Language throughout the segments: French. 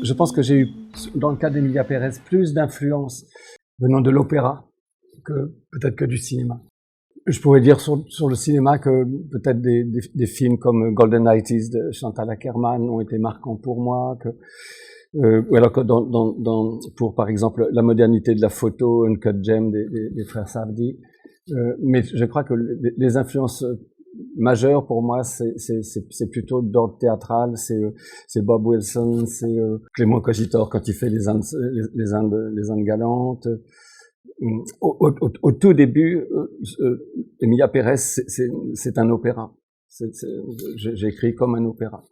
Je pense que j'ai eu, dans le cas d'Emilia Pérez, plus d'influence venant de l'opéra que peut-être que du cinéma. Je pourrais dire sur le cinéma que peut-être des films comme Golden 90s de Chantal Akerman ont été marquants pour moi, ou alors que pour par exemple la modernité de la photo, Uncut Gem des frères Safdie. Mais je crois que les influences majeures pour moi, c'est plutôt d'ordre théâtral, c'est Bob Wilson, c'est Clément Cogitor quand il fait les Indes galantes. Au tout début, Emilia Pérez, c'est un opéra. J'ai écrit comme un opéra.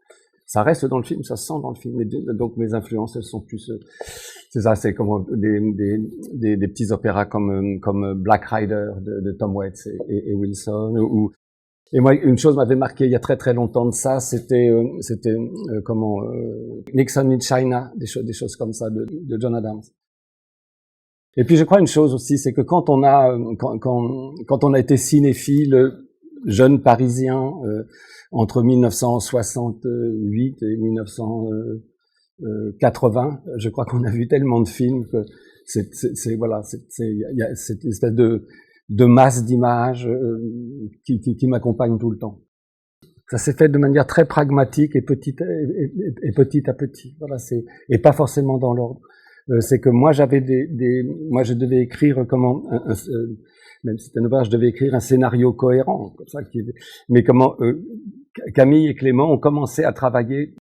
Ça reste dans le film, ça se sent dans le film. Donc mes influences, elles sont plus, c'est ça, c'est comme des petits opéras comme Black Rider de Tom Waits et Wilson. Et moi, une chose m'avait marqué il y a très très longtemps de ça, c'était Nixon in China, des choses comme ça de John Adams. Et puis je crois une chose aussi, c'est que quand on a été cinéphile, jeune parisien, entre 1968 et 1980, je crois qu'on a vu tellement de films que il y a cette espèce de masse d'images qui m'accompagne tout le temps. Ça s'est fait de manière très pragmatique et petit à petit. Voilà, et pas forcément dans l'ordre. C'est que moi moi je devais écrire même si c'était une opéra, je devais écrire un scénario cohérent, comme ça. Mais Camille et Clément ont commencé à travailler.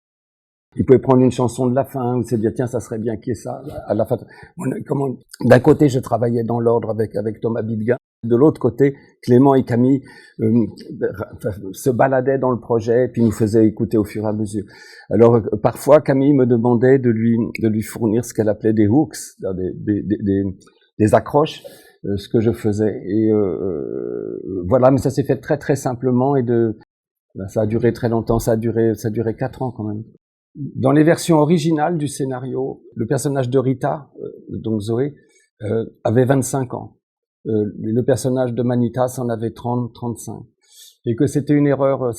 Ils pouvaient prendre une chanson de la fin ou se dire tiens ça serait bien qu'il y ait ça à la fin. D'un côté je travaillais dans l'ordre avec Thomas Bidguin. De l'autre côté, Clément et Camille se baladaient dans le projet et puis nous faisaient écouter au fur et à mesure. Alors parfois Camille me demandait de lui fournir ce qu'elle appelait des hooks, des accroches, ce que je faisais. Et voilà, mais ça s'est fait très très simplement ça a duré très longtemps, ça a duré 4 ans quand même. Dans les versions originales du scénario, le personnage de Rita, donc Zoé, avait 25 ans. Le personnage de Manitas en avait 30-35. Et que c'était une erreur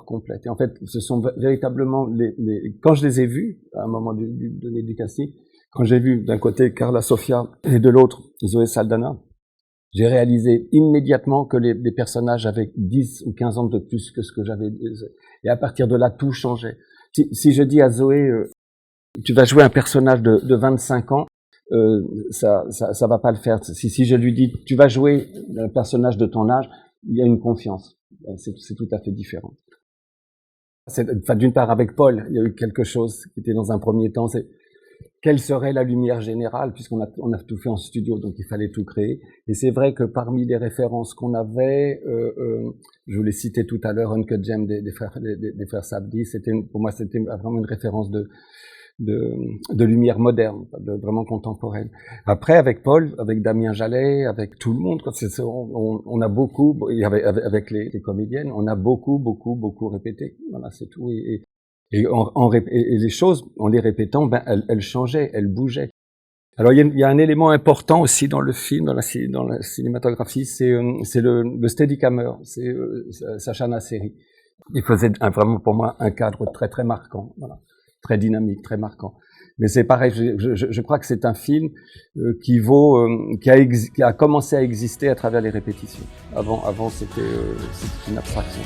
complète. Et en fait, ce sont véritablement quand je les ai vus, à un moment du casting, quand j'ai vu d'un côté Carla Sofia et de l'autre Zoé Saldana, j'ai réalisé immédiatement que les personnages avaient 10 ou 15 ans de plus que ce que j'avais. Et à partir de là, tout changeait. Si je dis à Zoé, tu vas jouer un personnage de 25 ans, ça va pas le faire. Si je lui dis, tu vas jouer un personnage de ton âge, il y a une confiance. C'est tout à fait différent. D'une part, avec Paul, il y a eu quelque chose qui était dans un premier temps, c'est quelle serait la lumière générale, puisqu'on a tout fait en studio, donc il fallait tout créer. Et c'est vrai que parmi les références qu'on avait, je vous l'ai cité tout à l'heure, Uncut Gem des frères Safdie, pour moi c'était vraiment une référence de lumière moderne, vraiment contemporaine. Après, avec Paul, avec Damien Jallet, avec tout le monde, on a beaucoup, avec les comédiennes, on a beaucoup répété. Voilà, c'est tout. Et les choses, en les répétant, elles changeaient, elles bougeaient. Alors, il y a un élément important aussi dans le film, dans la cinématographie, c'est le Steadicammer, c'est Sacha Nasseri. Il faisait vraiment pour moi un cadre très très marquant, voilà, très dynamique, très marquant. Mais c'est pareil, je crois que c'est un film qui a commencé à exister à travers les répétitions. Avant c'était une abstraction.